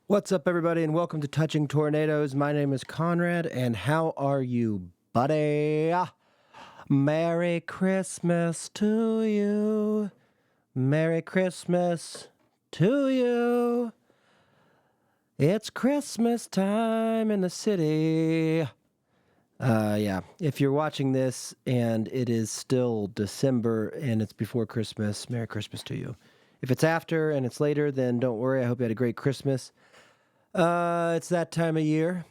What's up, everybody, and welcome to Touching Tornadoes. My name is Conrad, and how are you, buddy? Merry Christmas to you. Merry Christmas to you. It's Christmas time in the city. Yeah, if you're watching this and it is still December and it's before Christmas, Merry Christmas to you. If it's after and it's later, then don't worry. I hope you had a great Christmas. It's that time of year.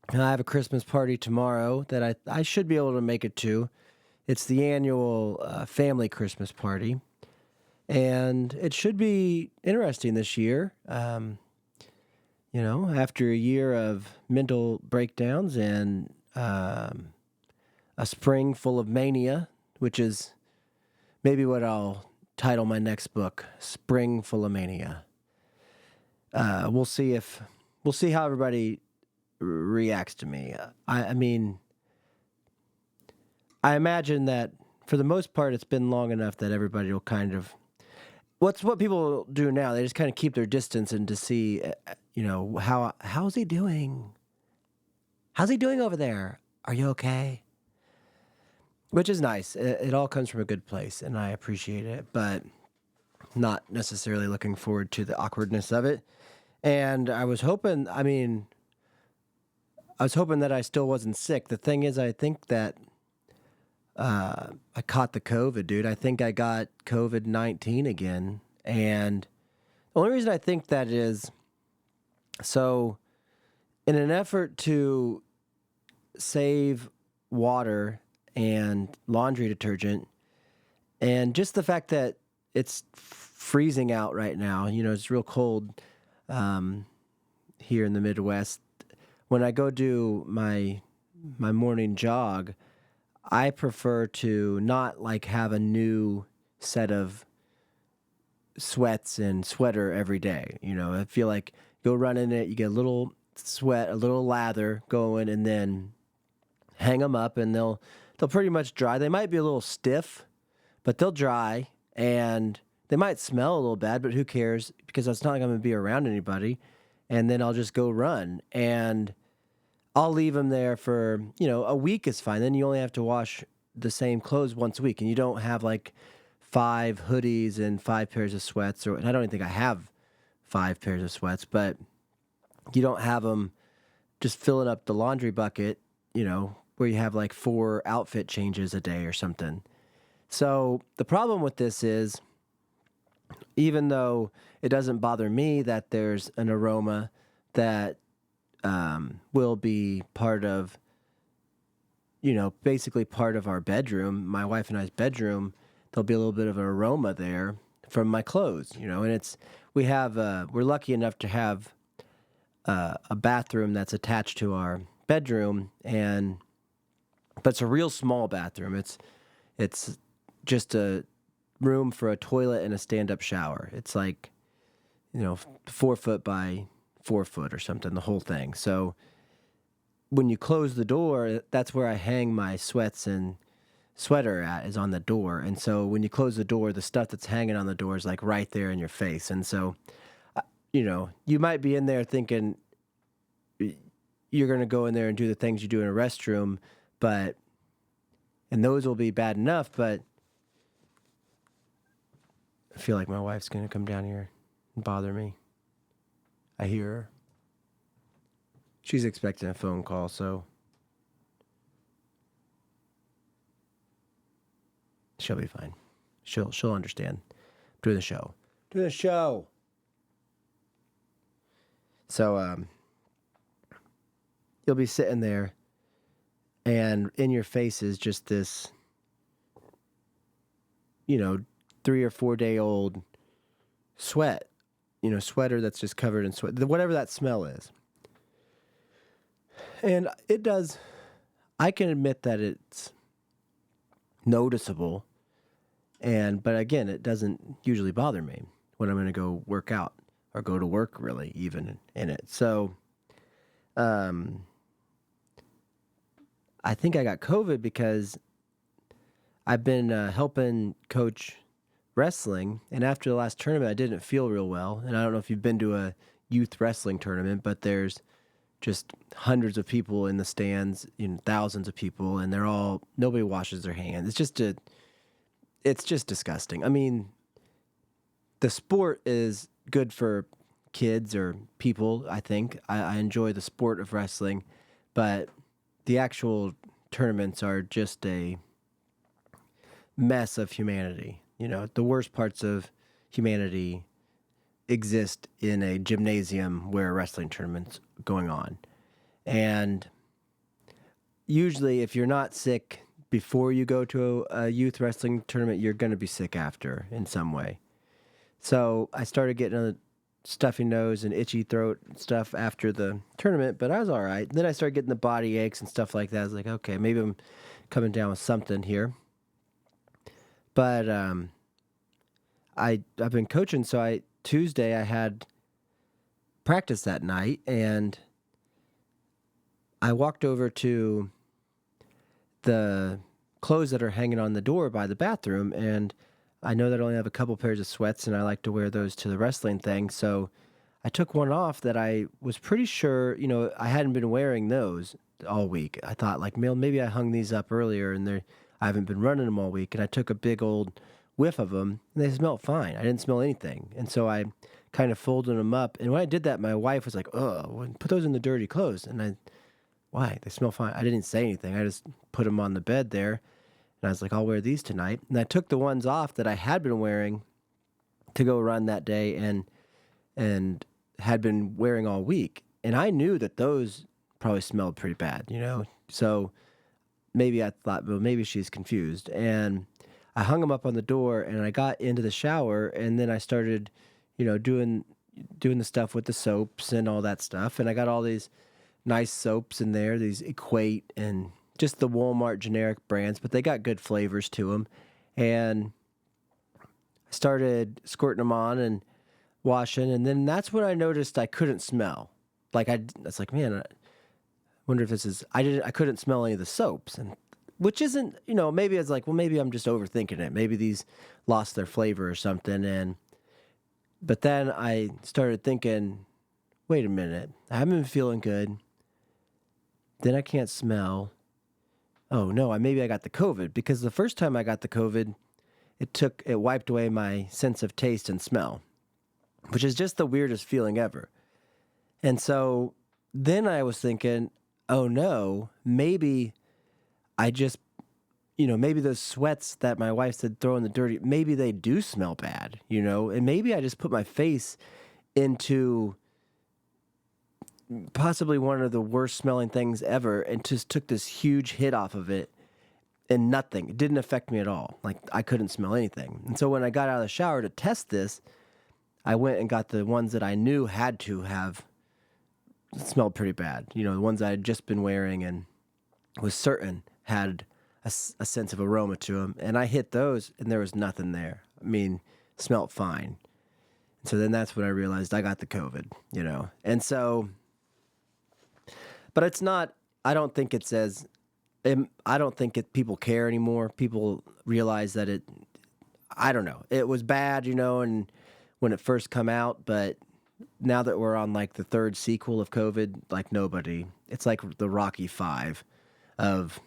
I have a Christmas party tomorrow that I should be able to make it to. It's the annual family Christmas party, and it should be interesting this year. After a year of mental breakdowns and a spring full of mania, which is maybe what I'll title my next book, Spring Full of Mania. We'll see how everybody reacts to me. I mean, I imagine that for the most part, it's been long enough that everybody will kind of what people do now. They just kind of keep their distance and to see, how's he doing? How's he doing over there? Are you okay? Which is nice. It all comes from a good place, and I appreciate it, but not necessarily looking forward to the awkwardness of it. And I was hoping that I still wasn't sick. The thing is, I think that I caught the COVID, dude. I think I got COVID-19 again. And the only reason I think that is, so in an effort to save water and laundry detergent, and just the fact that it's freezing out right now, it's real cold here in the Midwest. When I go do my morning jog, I prefer to not like have a new set of sweats and sweater every day. I feel like go run in it, you get a little sweat, a little lather going, and then hang them up, and they'll pretty much dry. They might be a little stiff, but they'll dry, and they might smell a little bad, but who cares? Because it's not like I'm going to be around anybody. And then I'll just go run, and I'll leave them there for, a week is fine. Then you only have to wash the same clothes once a week, and you don't have like 5 hoodies and 5 pairs of sweats, and I don't even think I have 5 pairs of sweats, but you don't have them just filling up the laundry bucket, where you have like 4 outfit changes a day or something. So the problem with this is, even though it doesn't bother me that there's an aroma that will be part of, basically part of our bedroom, my wife and I's bedroom, there'll be a little bit of an aroma there from my clothes, and we're lucky enough to have a bathroom that's attached to our bedroom, but it's a real small bathroom. It's just a room for a toilet and a stand-up shower. It's like, 4 foot by 4 foot or something, the whole thing. So when you close the door, that's where I hang my sweats and sweater at, is on the door. And so when you close the door, the stuff that's hanging on the door is like right there in your face. And so, you might be in there thinking you're going to go in there and do the things you do in a restroom, and those will be bad enough, but I feel like my wife's going to come down here and bother me. I hear her. She's expecting a phone call, so she'll be fine. She'll understand. Do the show. Do the show. So you'll be sitting there, and in your face is just this, 3 or 4 day old sweat, sweater that's just covered in sweat, whatever that smell is. And I can admit that it's noticeable, but again, it doesn't usually bother me when I'm going to go work out or go to work, really, even in it. So, I think I got COVID because I've been helping coach wrestling, and after the last tournament, I didn't feel real well. And I don't know if you've been to a youth wrestling tournament, but there's just hundreds of people in the stands, thousands of people, and nobody washes their hands. It's just disgusting. I mean, the sport is good for kids or people, I think. I enjoy the sport of wrestling, but the actual tournaments are just a mess of humanity. The worst parts of humanity exist in a gymnasium where a wrestling tournament's going on. And usually if you're not sick before you go to a youth wrestling tournament, you're going to be sick after in some way. So I started getting a stuffy nose and itchy throat and stuff after the tournament, but I was all right. Then I started getting the body aches and stuff like that. I was like, okay, maybe I'm coming down with something here. But I've been coaching, so Tuesday I had practice that night, and I walked over to the clothes that are hanging on the door by the bathroom, and I know that I only have a couple pairs of sweats, and I like to wear those to the wrestling thing, so I took one off that I was pretty sure, I hadn't been wearing those all week. I thought, like, maybe I hung these up earlier, and I haven't been running them all week, and I took a big old whiff of them, and they smelled fine. I didn't smell anything, and so I kind of folded them up, and when I did that, my wife was like, "Oh, put those in the dirty clothes," and why? They smell fine. I didn't say anything. I just put them on the bed there, and I was like, I'll wear these tonight, and I took the ones off that I had been wearing to go run that day and had been wearing all week, and I knew that those probably smelled pretty bad, so maybe I thought, well, maybe she's confused, and I hung them up on the door, and I got into the shower, and then I started, doing the stuff with the soaps and all that stuff, and I got all these nice soaps in there, these Equate and just the Walmart generic brands, but they got good flavors to them, and I started squirting them on and washing, and then that's when I noticed I couldn't smell. Like I was like, man, I wonder if this is. I couldn't smell any of the soaps, and which isn't, maybe it's like, well, maybe I'm just overthinking it. Maybe these lost their flavor or something. But then I started thinking, wait a minute, I haven't been feeling good. Then I can't smell. Oh no, maybe I got the COVID, because the first time I got the COVID, it wiped away my sense of taste and smell, which is just the weirdest feeling ever. And so then I was thinking, oh no, maybe I just, maybe those sweats that my wife said throw in the dirty, maybe they do smell bad, and maybe I just put my face into possibly one of the worst smelling things ever and just took this huge hit off of it, and nothing. It didn't affect me at all. Like, I couldn't smell anything. And so when I got out of the shower to test this, I went and got the ones that I knew had to have smelled pretty bad. The ones I had just been wearing and was certain had a sense of aroma to them. And I hit those, and there was nothing there. I mean, smelled fine. So then that's when I realized I got the COVID, And so, but it's not, I don't think it says, I don't think people care anymore. People realize that I don't know. It was bad, and when it first come out, but now that we're on like the third sequel of COVID, like nobody, it's like the Rocky Five of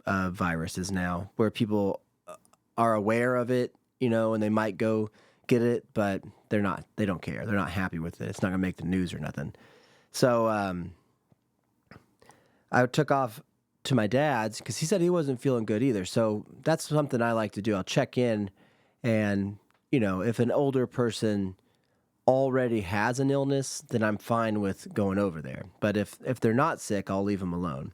viruses now, where people are aware of it, and they might go get it, but they don't care. They're not happy with it. It's not gonna make the news or nothing. So I took off to my dad's because he said he wasn't feeling good either. So that's something I like to do. I'll check in, and if an older person already has an illness, then I'm fine with going over there. But if they're not sick, I'll leave them alone.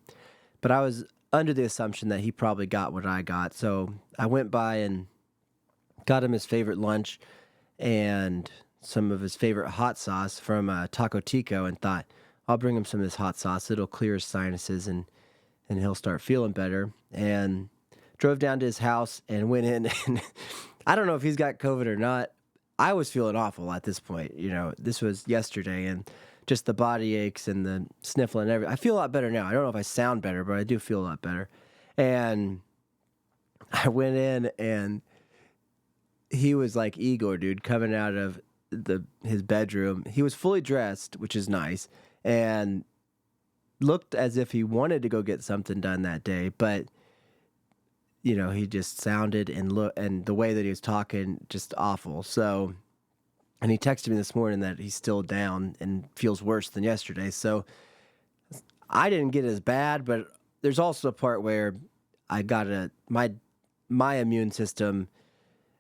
But I was under the assumption that he probably got what I got. So I went by and got him his favorite lunch and some of his favorite hot sauce from Taco Tico, and thought, I'll bring him some of this hot sauce. It'll clear his sinuses, and he'll start feeling better. And drove down to his house and went in, and I don't know if he's got COVID or not. I was feeling awful at this point. This was yesterday, and just the body aches and the sniffling and everything. I feel a lot better now. I don't know if I sound better, but I do feel a lot better. And I went in, and he was like Igor, dude, coming out of his bedroom. He was fully dressed, which is nice, and looked as if he wanted to go get something done that day, but he just sounded and the way that he was talking just awful. So, and he texted me this morning that he's still down and feels worse than yesterday. So I didn't get as bad, but there's also a part where I got my immune system.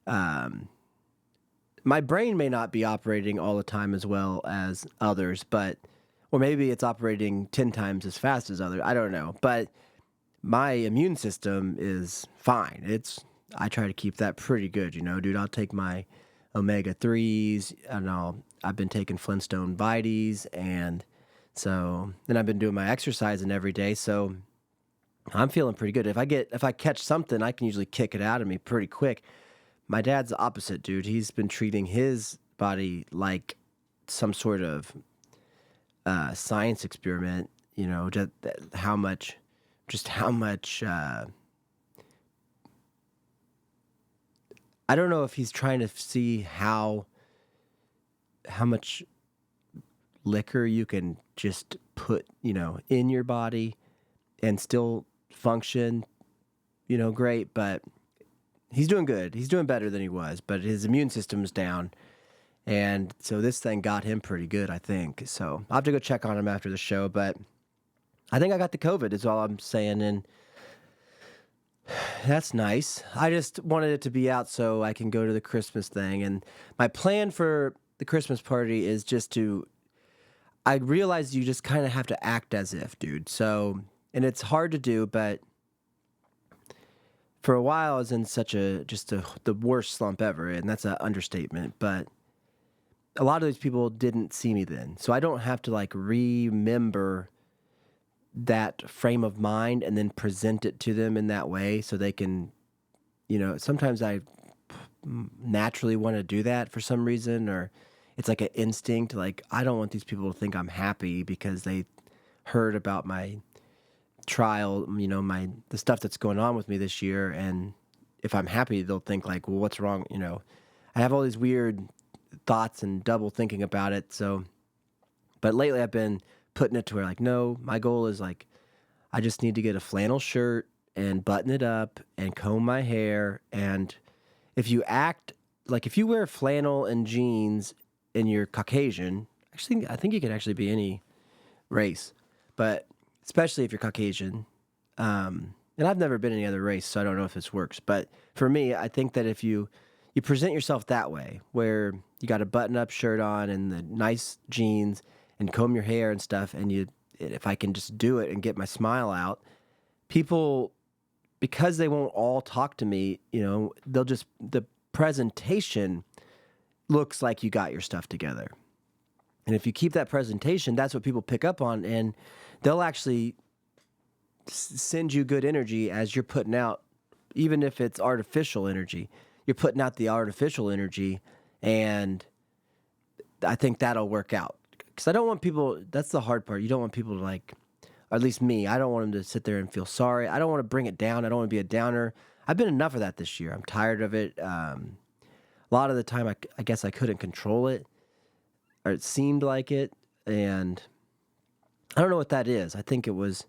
My brain may not be operating all the time as well as others, or maybe it's operating 10 times as fast as others. I don't know, but my immune system is fine. I try to keep that pretty good, dude. I'll take my omega-3s, and I've been taking Flintstone Vites, and so then I've been doing my exercising every day, so I'm feeling pretty good. If I catch something, I can usually kick it out of me pretty quick. My dad's the opposite, dude. He's been treating his body like some sort of science experiment, how much I don't know if he's trying to see how much liquor you can just put, in your body and still function, great, but he's doing good. He's doing better than he was, but his immune system's down. And so this thing got him pretty good, I think. So I'll have to go check on him after the show, but I think I got the COVID is all I'm saying, and that's nice. I just wanted it to be out so I can go to the Christmas thing. And my plan for the Christmas party is I realized you just kind of have to act as if, dude. So, and it's hard to do, but for a while I was in the worst slump ever, and that's an understatement. But a lot of these people didn't see me then. So I don't have to remember that frame of mind and then present it to them in that way so they can, sometimes I naturally want to do that for some reason, or it's like an instinct. I don't want these people to think I'm happy because they heard about my trial, the stuff that's going on with me this year. And if I'm happy, they'll think well, what's wrong? I have all these weird thoughts and double thinking about it. So, but lately I've been putting it to where no, my goal is I just need to get a flannel shirt and button it up and comb my hair. And if you wear flannel and jeans and you're Caucasian, actually, I think you could actually be any race, but especially if you're Caucasian. And I've never been in any other race, so I don't know if this works. But for me, I think that if you present yourself that way, where you got a button-up shirt on and the nice jeans and comb your hair and stuff, and if I can just do it and get my smile out, people, because they won't all talk to me, the presentation looks like you got your stuff together. And if you keep that presentation, that's what people pick up on, and they'll actually send you good energy as you're putting out, even if it's artificial energy. You're putting out the artificial energy, and I think that'll work out. Because I don't want people, that's the hard part. You don't want people to or at least me, I don't want them to sit there and feel sorry. I don't want to bring it down. I don't want to be a downer. I've been enough of that this year. I'm tired of it. A lot of the time, I guess I couldn't control it, or it seemed like it, and I don't know what that is. I think it was,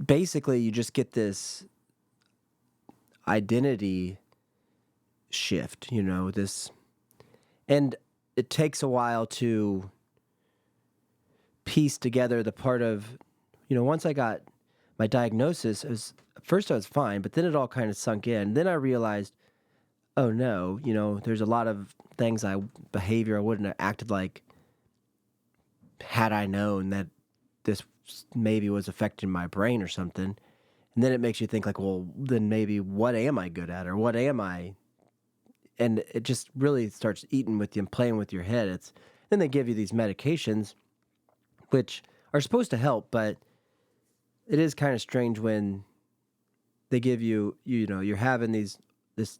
basically you just get this identity shift, and it takes a while to piece together the part of, once I got my diagnosis, first I was fine, but then it all kind of sunk in. Then I realized, oh no, there's a lot of behavior I wouldn't have acted like had I known that this maybe was affecting my brain or something. And then it makes you think well, then maybe what am I good at, or what am I? And it just really starts eating with you and playing with your head. Then they give you these medications, which are supposed to help, but it is kind of strange when they give you, you're having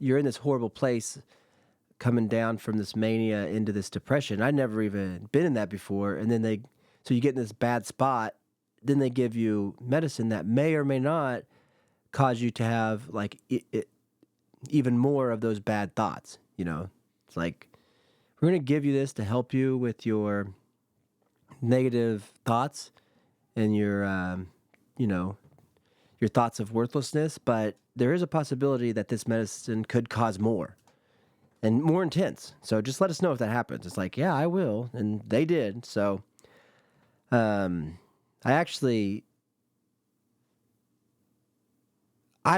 you're in this horrible place, coming down from this mania into this depression. I'd never even been in that before. And then so you get in this bad spot, then they give you medicine that may or may not cause you to have even more of those bad thoughts. It's like, we're going to give you this to help you with your negative thoughts and your thoughts of worthlessness, but there is a possibility that this medicine could cause more and more intense. So just let us know if that happens. It's like, yeah, I will. And they did. So I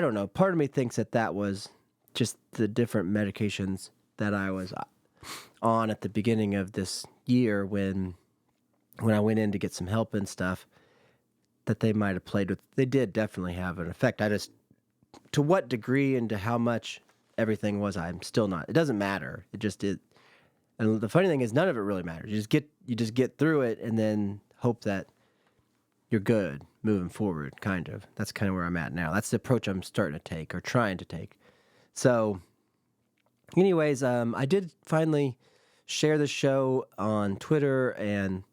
don't know. Part of me thinks that was just the different medications that I was on at the beginning of this year when I went in to get some help and stuff, that they might have played with. They did definitely have an effect. To what degree and to how much everything was, I'm still not. It doesn't matter. It just did. And the funny thing is, none of it really matters. You just get through it and then hope that you're good moving forward, kind of. That's kind of where I'm at now. That's the approach I'm starting to take, or trying to take. So anyways, I did finally share the show on Twitter, and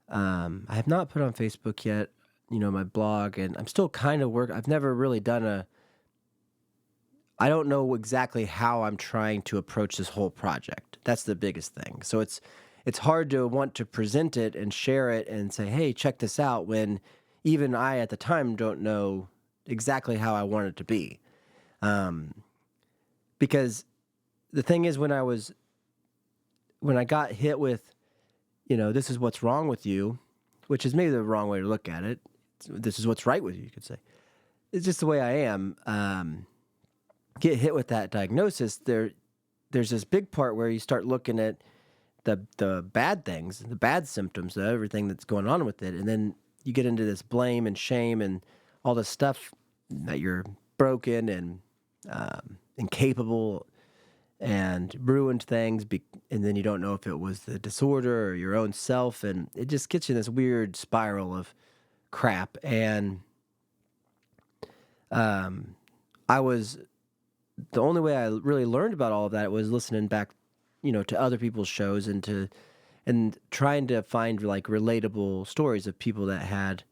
I have not put on Facebook yet, my blog, and I'm still kind of I've never really done I don't know exactly how I'm trying to approach this whole project. That's the biggest thing. So it's hard to want to present it and share it and say, hey, check this out, when even I at the time don't know exactly how I want it to be. Because the thing is, when I got hit with, this is what's wrong with you, which is maybe the wrong way to look at it. This is what's right with you, you could say. It's just the way I am. Get hit with that diagnosis, there's this big part where you start looking at the bad things, the bad symptoms, everything that's going on with it, and then you get into this blame and shame and all this stuff that you're broken and incapable and ruined things, and then you don't know if it was the disorder or your own self, and it just gets you in this weird spiral of crap. And the only way I really learned about all of that was listening back, to other people's shows and trying to find like relatable stories of people that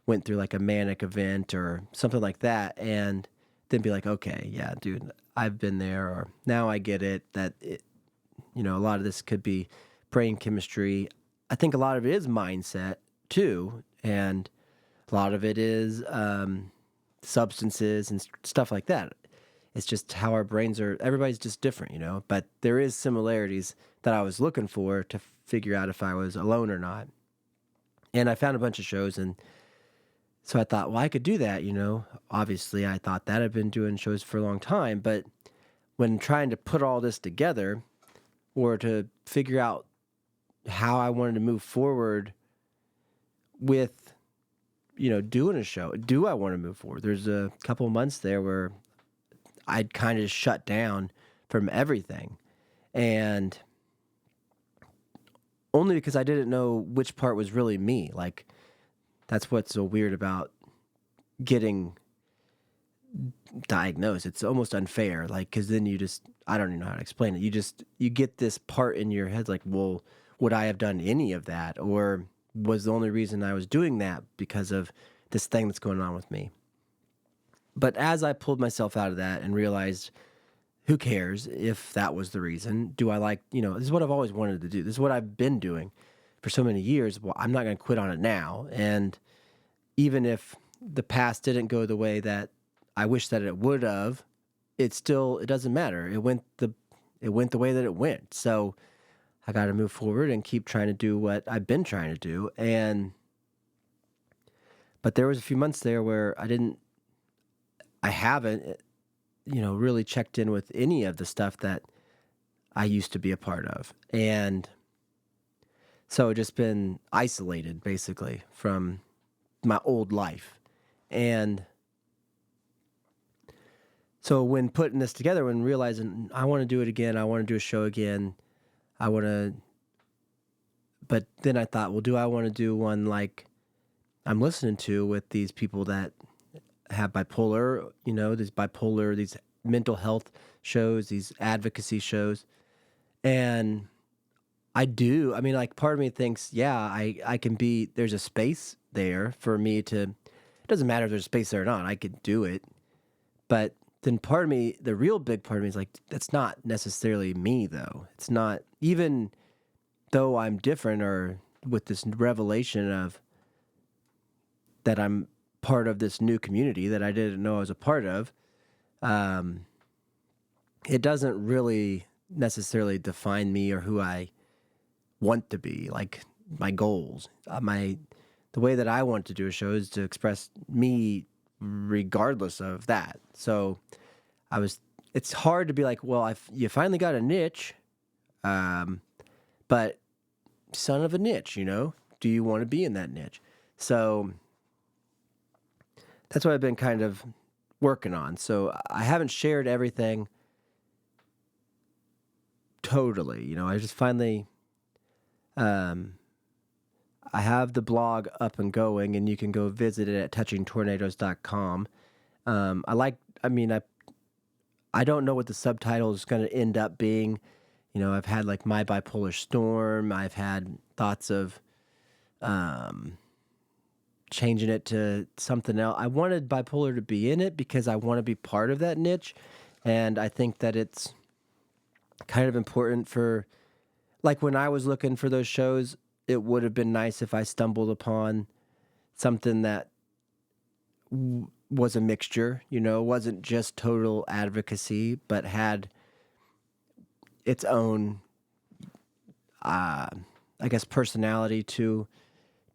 went through like a manic event or something like that, and then be like, okay, yeah, dude, I've been there, or now I get it, that a lot of this could be brain chemistry. I think a lot of it is mindset too, and a lot of it is substances and stuff like that. It's just how our brains are. Everybody's just different, but there is similarities that I was looking for to figure out if I was alone or not. And I found a bunch of shows, and so I thought, well, I could do that, Obviously, I thought that I'd been doing shows for a long time, but when trying to put all this together, or to figure out how I wanted to move forward with, doing a show, do I want to move forward? There's a couple of months there where I'd kind of shut down from everything, and only because I didn't know which part was really me. Like, that's what's so weird about getting diagnosed. It's almost unfair, like, because then I don't even know how to explain it. You get this part in your head, like, well, would I have done any of that? Or was the only reason I was doing that because of this thing that's going on with me? But as I pulled myself out of that and realized, who cares if that was the reason? Do I this is what I've always wanted to do. This is what I've been doing for so many years. Well, I'm not going to quit on it now. And even if the past didn't go the way that I wish that it would have, it doesn't matter. It went the way that it went. So I got to move forward and keep trying to do what I've been trying to do. But there was a few months there where I haven't, really checked in with any of the stuff that I used to be a part of. And so just been isolated basically from my old life. And so when putting this together, when realizing I want to do it again, I want to do a show again, but then I thought, well, do I want to do one like I'm listening to with these people that have bipolar, these mental health shows, these advocacy shows. And part of me thinks, yeah, I can there's a space there for me it doesn't matter if there's a space there or not, I could do it. But then part of me, the real big part of me is like, that's not necessarily me though. It's not, even though I'm different, or with this revelation of that I'm part of this new community that I didn't know I was a part of, it doesn't really necessarily define me or who I want to be, like my goals. The way that I want to do a show is to express me regardless of that. So it's hard to be like, well, you finally got a niche, but son of a niche, do you want to be in that niche? So that's what I've been kind of working on. So I haven't shared everything totally. I just finally, I have the blog up and going, and you can go visit it at touchingtornadoes.com. I don't know what the subtitle is going to end up being. I've had like my bipolar storm. I've had thoughts of changing it to something else. I wanted bipolar to be in it because I want to be part of that niche. And I think that it's kind of important for, like when I was looking for those shows, it would have been nice if I stumbled upon something that was a mixture, wasn't just total advocacy, but had its own, I guess, personality to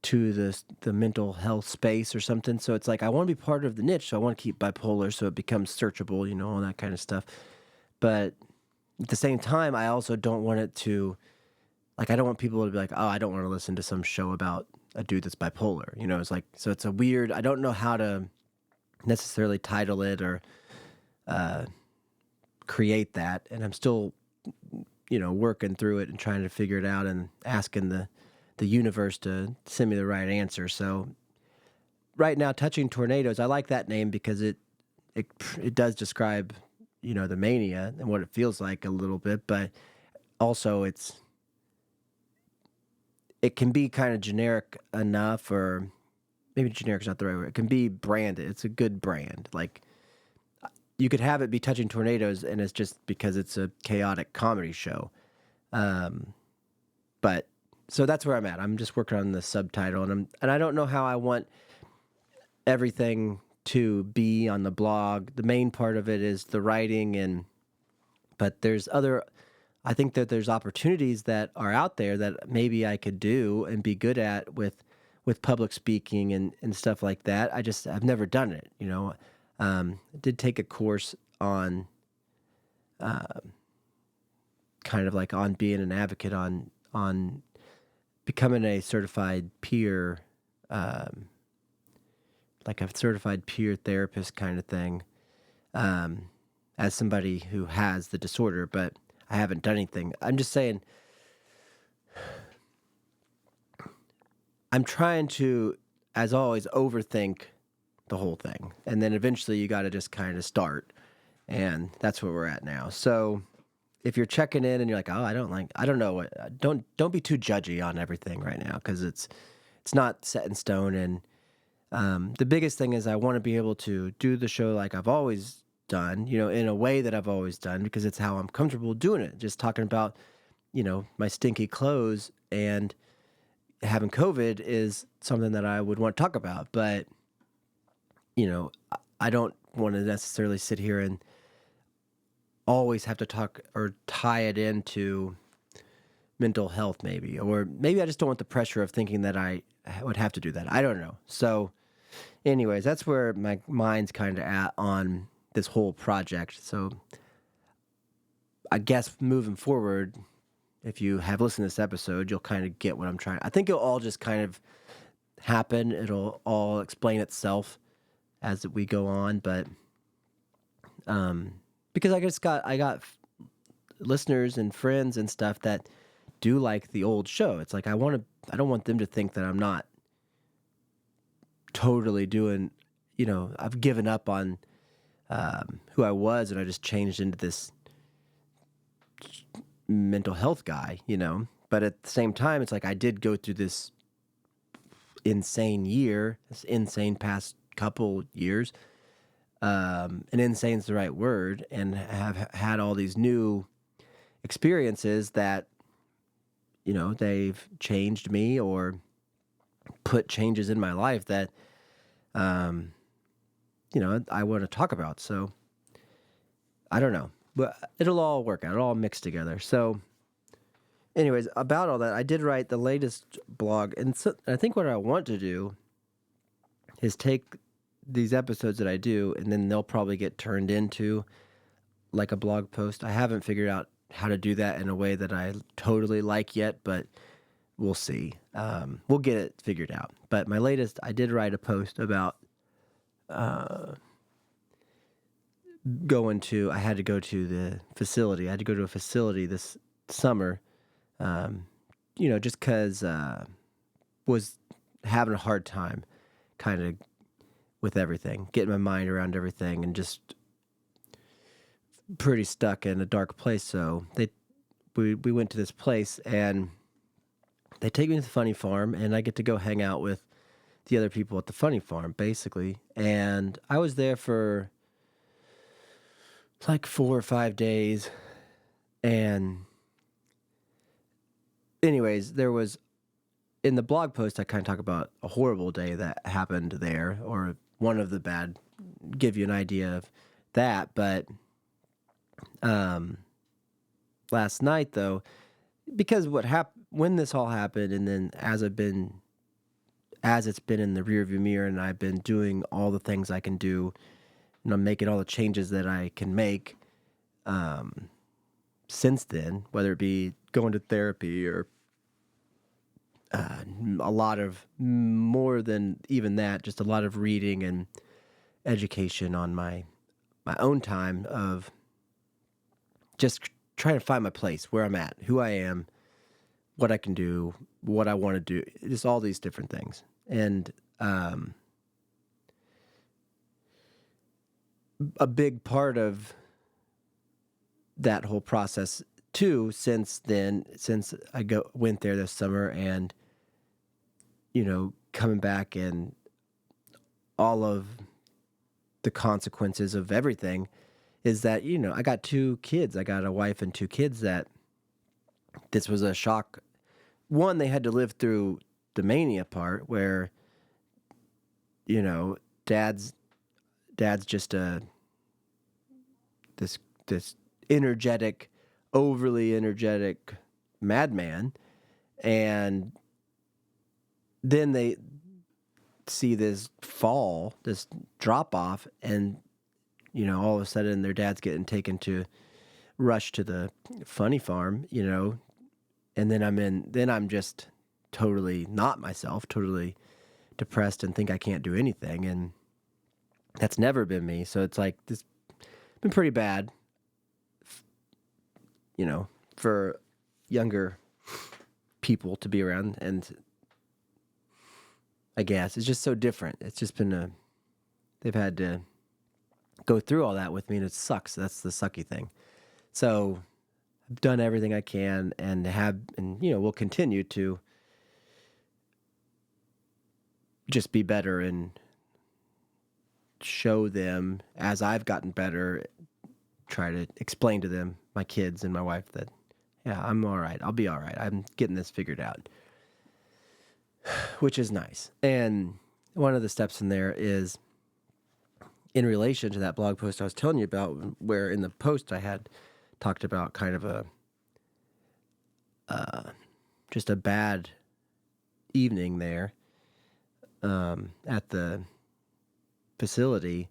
the mental health space or something. So it's like, I want to be part of the niche, so I want to keep bipolar so it becomes searchable, all that kind of stuff. But at the same time, I also don't want it to, like, I don't want people to be like, oh, I don't want to listen to some show about a dude that's bipolar. It's like, so it's a weird, I don't know how to necessarily title it or create that. And I'm still, working through it and trying to figure it out and asking the universe to send me the right answer. So right now, Touching Tornadoes, I like that name because it does describe, the mania and what it feels like a little bit, but also it can be kind of generic enough, or maybe generic is not the right word. It can be branded. It's a good brand. Like, you could have it be Touching Tornadoes, and it's just because it's a chaotic comedy show. But so that's where I'm at. I'm just working on the subtitle, and I don't know how I want everything to be on the blog. The main part of it is the writing, but I think that there's opportunities that are out there that maybe I could do and be good at with public speaking and stuff like that. I've never done it, I did take a course on kind of like on being an advocate, on becoming a certified peer, like a certified peer therapist kind of thing, as somebody who has the disorder, but I haven't done anything. I'm just saying, I'm trying to, as always, overthink the whole thing. And then eventually you got to just kind of start. And that's where we're at now. So if you're checking in and you're like, oh, I don't know, don't be too judgy on everything right now, because it's not set in stone. And the biggest thing is I want to be able to do the show like I've always done, in a way that I've always done, because it's how I'm comfortable doing it. Just talking about, my stinky clothes and having COVID is something that I would want to talk about. But, I don't want to necessarily sit here and always have to talk or tie it into mental health, maybe. Or maybe I just don't want the pressure of thinking that I would have to do that. I don't know. So anyways, that's where my mind's kind of at on this whole project. So I guess moving forward, if you have listened to this episode, you'll kind of get what I'm trying. I think it'll all just kind of happen. It'll all explain itself as we go on. But because I got listeners and friends and stuff that do like the old show. It's like I don't want them to think that I'm not totally doing, I've given up on who I was, and I just changed into this mental health guy, But at the same time, it's like I did go through this insane past couple years and insane's the right word, and have had all these new experiences that, they've changed me or put changes in my life that, um, I want to talk about. So I don't know, but it'll all work out. It'll all mix together. So anyways, about all that, I did write the latest blog, and so I think what I want to do is take these episodes that I do, and then they'll probably get turned into like a blog post. I haven't figured out how to do that in a way that I totally like yet, but we'll see. We'll get it figured out. But my latest, I did write a post about I had to go to the facility. I had to go to a facility this summer, just because was having a hard time kind of with everything, getting my mind around everything, and just pretty stuck in a dark place. So we went to this place, and they take me to the funny farm, and I get to go hang out with the other people at the funny farm, basically. And I was there for like 4 or 5 days. And anyways, there was, in the blog post, I kind of talk about a horrible day that happened there, or one of the bad, give you an idea of that. But last night, though, because when this all happened, and then as it's been in the rearview mirror, and I've been doing all the things I can do, and I'm making all the changes that I can make since then, whether it be going to therapy or a lot of, more than even that, just a lot of reading and education on my own time of just trying to find my place, where I'm at, who I am, what I can do, what I want to do, just all these different things. And a big part of that whole process too, since I went there this summer, and coming back, and all of the consequences of everything, is that I got 2 kids. I got a wife and 2 kids. That this was a shock. One, they had to live through the mania part, where dad's just this energetic, overly energetic madman, and then they see this drop off, and all of a sudden their dad's getting taken to rush to the funny farm, and then I'm just totally not myself, totally depressed, and think I can't do anything, and that's never been me. So it's like this been pretty bad, for younger people to be around, and I guess it's just so different. It's just been they've had to go through all that with me, and it sucks. That's the sucky thing. So I've done everything I can, and will continue to just be better and show them, as I've gotten better, try to explain to them, my kids and my wife, that, yeah, I'm all right. I'll be all right. I'm getting this figured out, which is nice. And one of the steps in there is in relation to that blog post I was telling you about, where in the post I had talked about kind of just a bad evening there at the facility.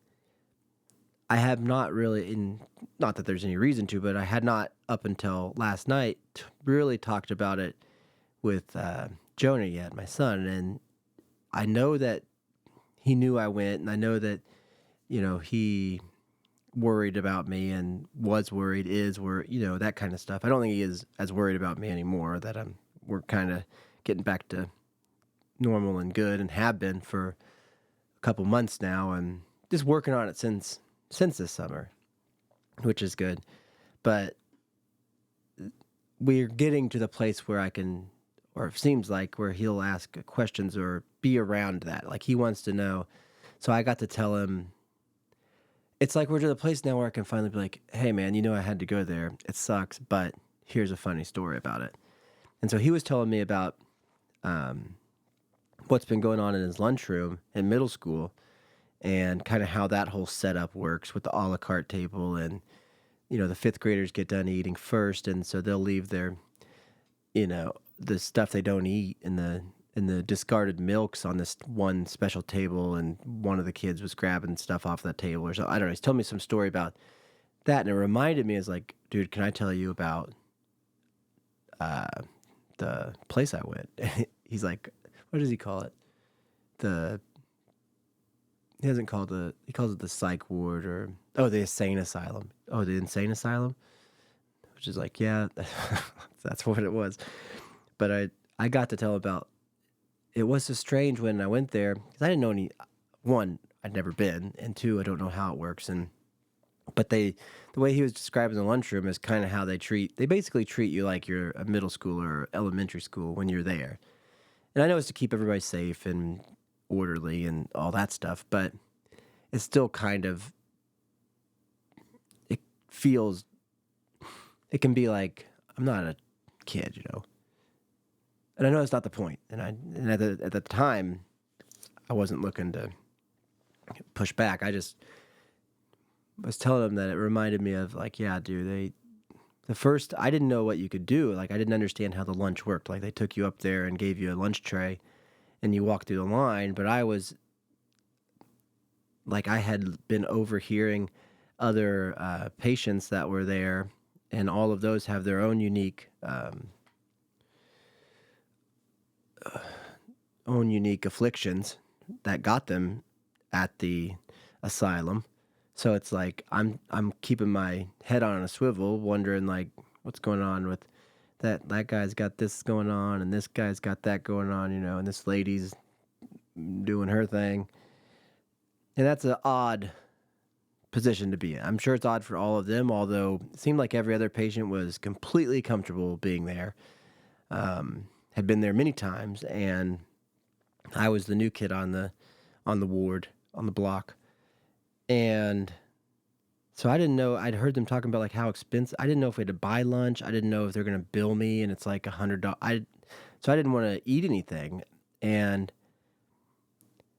I have not really, not that there's any reason to, but I had not up until last night really talked about it with Jonah yet, my son. And I know that he knew I went, and I know that, he worried about me, and was worried, that kind of stuff. I don't think he is as worried about me anymore, that we're kind of getting back to normal and good, and have been for a couple months now, and just working on it since this summer, which is good. But we're getting to the place where I can, or it seems like, where he'll ask questions or be around that. Like, he wants to know. So I got to tell him it's like we're to the place now where I can finally be like, hey, man, I had to go there. It sucks, but here's a funny story about it. And so he was telling me about um, what's been going on in his lunchroom in middle school and kind of how that whole setup works with the a la carte table. And, the fifth graders get done eating first. And so they'll leave their, the stuff they don't eat in the discarded milks on this one special table. And one of the kids was grabbing stuff off that table or something. I don't know. He's telling me some story about that. And it reminded me, is like, dude, can I tell you about uh, the place I went? He's like, what does he call it? The He doesn't call he calls it the psych ward the insane asylum. Oh, the insane asylum, which is like, yeah, that's what it was. But I got to tell about, it was so strange when I went there because I didn't know one, I'd never been, and two, I don't know how it works. But the way he was describing the lunchroom is kind of how they basically treat you like you're a middle school or elementary school when you're there. And I know it's to keep everybody safe and orderly and all that stuff, but it's still kind of, it feels, it can be like, I'm not a kid, And I know that's not the point. And at the time, I wasn't looking to push back. I just was telling him that it reminded me of like, yeah, dude, I didn't know what you could do. Like, I didn't understand how the lunch worked. Like, they took you up there and gave you a lunch tray and you walked through the line. But I was like, I had been overhearing other patients that were there, and all of those have their own unique afflictions that got them at the asylum. So it's like I'm keeping my head on a swivel, wondering like what's going on with that guy's got this going on, and this guy's got that going on, and this lady's doing her thing. And that's an odd position to be in. I'm sure it's odd for all of them, although it seemed like every other patient was completely comfortable being there, had been there many times, and I was the new kid on the ward, on the block. And so I didn't know, I'd heard them talking about like how expensive, I didn't know if we had to buy lunch. I didn't know if they're going to bill me and it's like $100. So I didn't want to eat anything. And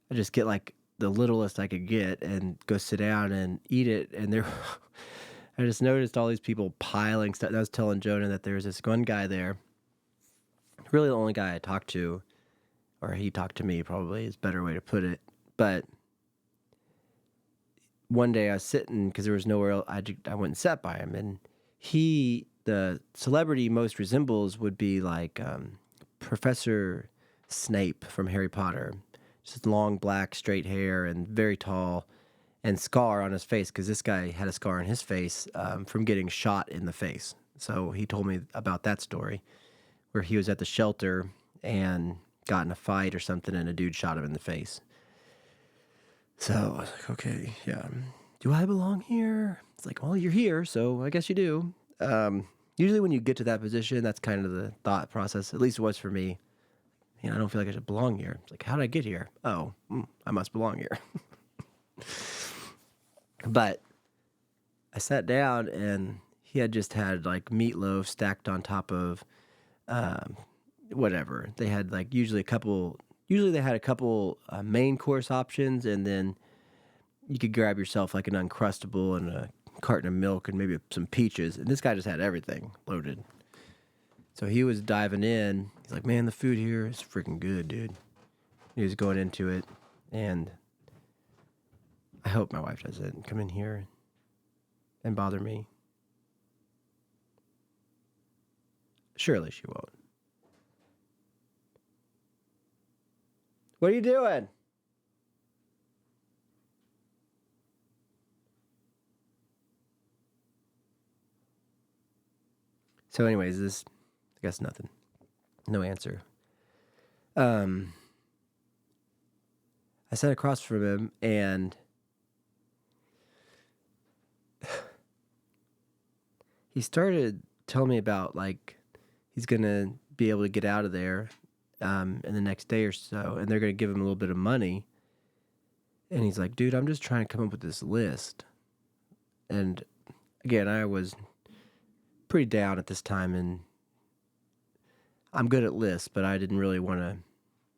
I just get like the littlest I could get and go sit down and eat it. And I just noticed all these people piling stuff. I was telling Jonah that there was this one guy there, really the only guy I talked to, or he talked to me probably is a better way to put it. But one day I was sitting, because there was nowhere else, I went and sat by him, and the celebrity he most resembles would be like Professor Snape from Harry Potter. Just long black straight hair and very tall, and scar on his face, because this guy had a scar on his face from getting shot in the face. So he told me about that story, where he was at the shelter and got in a fight or something, and a dude shot him in the face. So I was like, okay, yeah. Do I belong here? It's like, well, you're here, so I guess you do. Usually when you get to that position, that's kind of the thought process. At least it was for me. I don't feel like I should belong here. It's like, how did I get here? Oh, I must belong here. But I sat down, and he had just had like meatloaf stacked on top of whatever. They had like usually they had a couple main course options, and then you could grab yourself like an Uncrustable and a carton of milk and maybe some peaches. And this guy just had everything loaded. So he was diving in. He's like, man, the food here is freaking good, dude. He was going into it. And I hope my wife doesn't come in here and bother me. Surely she won't. What are you doing? So anyways, I guess nothing. No answer. I sat across from him, and he started telling me about like he's gonna be able to get out of there in the next day or so, and they're gonna give him a little bit of money. And he's like, dude, I'm just trying to come up with this list. And again, I was pretty down at this time, and I'm good at lists, but I didn't really want to.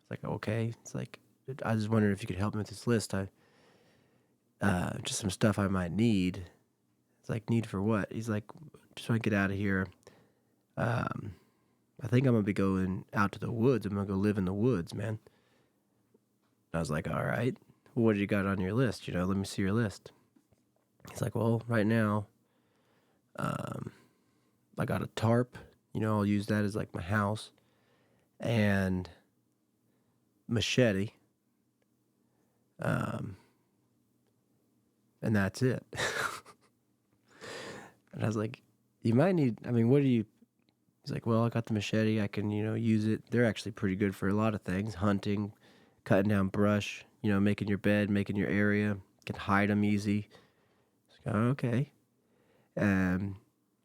It's like, okay, it's like I was wondering if you could help me with this list. I just some stuff I might need. It's like, need for what? He's like, just want to get out of here. I think I'm gonna be going out to the woods. I'm gonna go live in the woods, man. I was like, all right. Well, what do you got on your list? Let me see your list. He's like, well, right now, I got a tarp. I'll use that as like my house, and machete. And that's it. And I was like, you might need, what do you, he's like, well, I got the machete. I can, use it. They're actually pretty good for a lot of things. Hunting, cutting down brush, making your bed, making your area. Can hide them easy. Like, oh, okay. And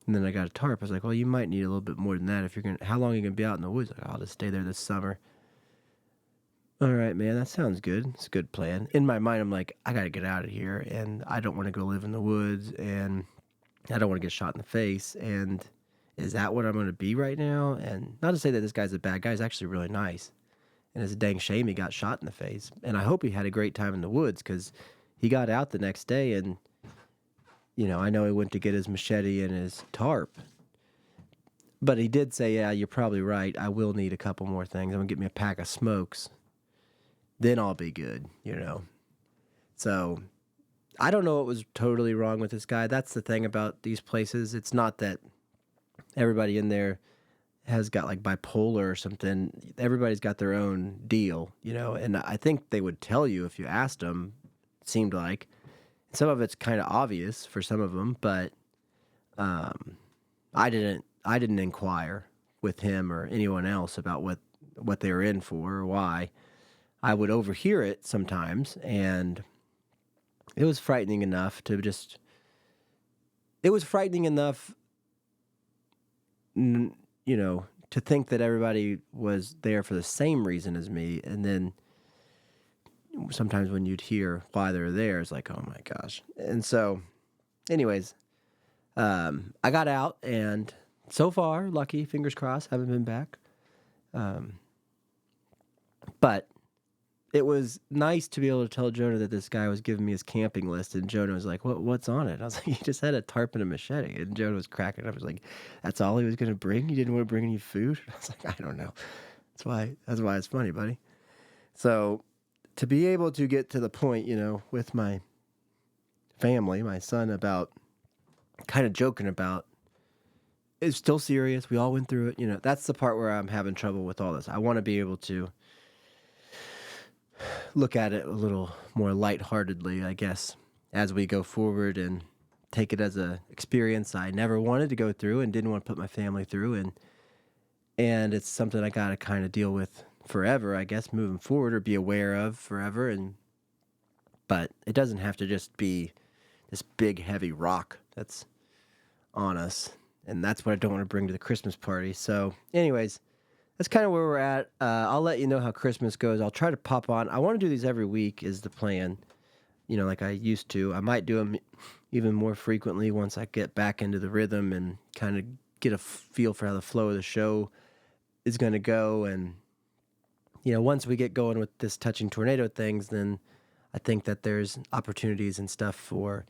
then I got a tarp. I was like, well, you might need a little bit more than that if you're going to, how long are you going to be out in the woods? Like, I'll just stay there this summer. All right, man, that sounds good. It's a good plan. In my mind, I'm like, I got to get out of here, and I don't want to go live in the woods, and I don't want to get shot in the face, and is that what I'm going to be right now? And not to say that this guy's a bad guy. He's actually really nice, and it's a dang shame he got shot in the face, and I hope he had a great time in the woods, because he got out the next day, and, I know he went to get his machete and his tarp, but he did say, yeah, you're probably right. I will need a couple more things. I'm going to get me a pack of smokes. Then I'll be good, So, I don't know what was totally wrong with this guy. That's the thing about these places. It's not that everybody in there has got like bipolar or something. Everybody's got their own deal, and I think they would tell you if you asked them, it seemed like. Some of it's kind of obvious for some of them, but I didn't inquire with him or anyone else about what they were in for or why. I would overhear it sometimes, and it was frightening enough to just... It was frightening enough, to think that everybody was there for the same reason as me, and then sometimes when you'd hear why they're there, it's like, oh my gosh. And so, anyways, I got out, and so far, lucky, fingers crossed, haven't been back. But it was nice to be able to tell Jonah that this guy was giving me his camping list, and Jonah was like, what's on it? I was like, he just had a tarp and a machete, and Jonah was cracking up. I was like, that's all he was going to bring? You didn't want to bring any food? I was like, I don't know. That's why it's funny, buddy. So to be able to get to the point, with my family, my son, about kind of joking about, it's still serious. We all went through it. That's the part where I'm having trouble with all this. I want to be able to look at it a little more lightheartedly, I guess, as we go forward, and take it as a experience I never wanted to go through and didn't want to put my family through, and it's something I got to kind of deal with forever, I guess, moving forward, or be aware of forever. But it doesn't have to just be this big heavy rock that's on us, and that's what I don't want to bring to the Christmas party. So anyways, that's kind of where we're at. I'll let you know how Christmas goes. I'll try to pop on. I want to do these every week is the plan, like I used to. I might do them even more frequently once I get back into the rhythm and kind of get a feel for how the flow of the show is going to go. And, once we get going with this touching tornado things, then I think that there's opportunities and stuff for,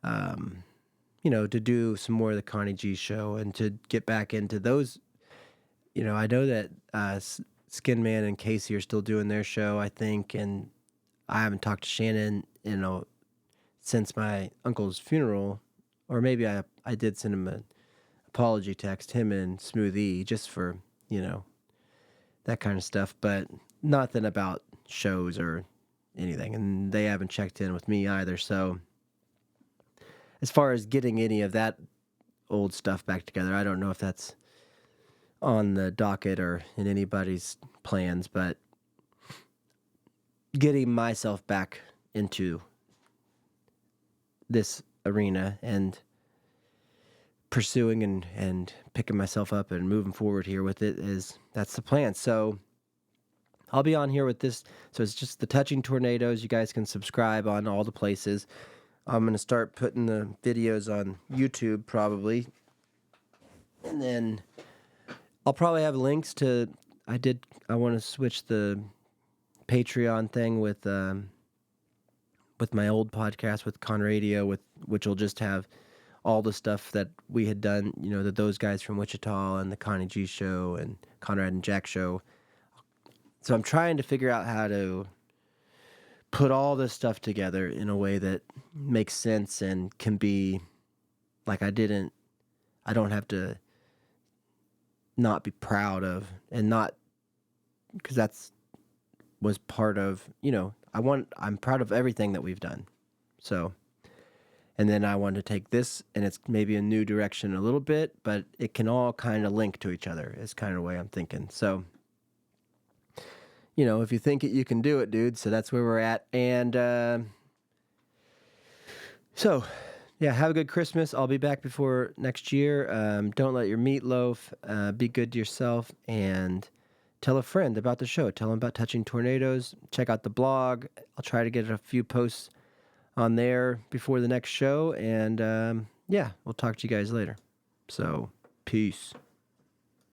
to do some more of the Connie G show and to get back into those. I know that Skin Man and Casey are still doing their show, I think, and I haven't talked to Shannon, since my uncle's funeral, or maybe I did send him an apology text, him and Smooth E, just for, that kind of stuff, but nothing about shows or anything, and they haven't checked in with me either, so as far as getting any of that old stuff back together, I don't know if that's on the docket or in anybody's plans, but getting myself back into this arena and pursuing and picking myself up and moving forward here with it that's the plan. So I'll be on here with this. So it's just the Touching Tornadoes. You guys can subscribe on all the places. I'm going to start putting the videos on YouTube probably. And then I'll probably have links to, I want to switch the Patreon thing with my old podcast with Con Radio, which will just have all the stuff that we had done, those guys from Wichita and the Connie G show and Conrad and Jack show. So I'm trying to figure out how to put all this stuff together in a way that makes sense and can be like I don't have to not be proud of, and not because was part of, I'm proud of everything that we've done. So, and then I want to take this, and it's maybe a new direction a little bit, but it can all kind of link to each other is kind of the way I'm thinking. So, if you think it, you can do it, dude. So that's where we're at. And so, yeah, have a good Christmas. I'll be back before next year. Don't let your meat loaf. Be good to yourself, and tell a friend about the show. Tell them about Touching Tornadoes. Check out the blog. I'll try to get a few posts on there before the next show. And yeah, we'll talk to you guys later. So, peace.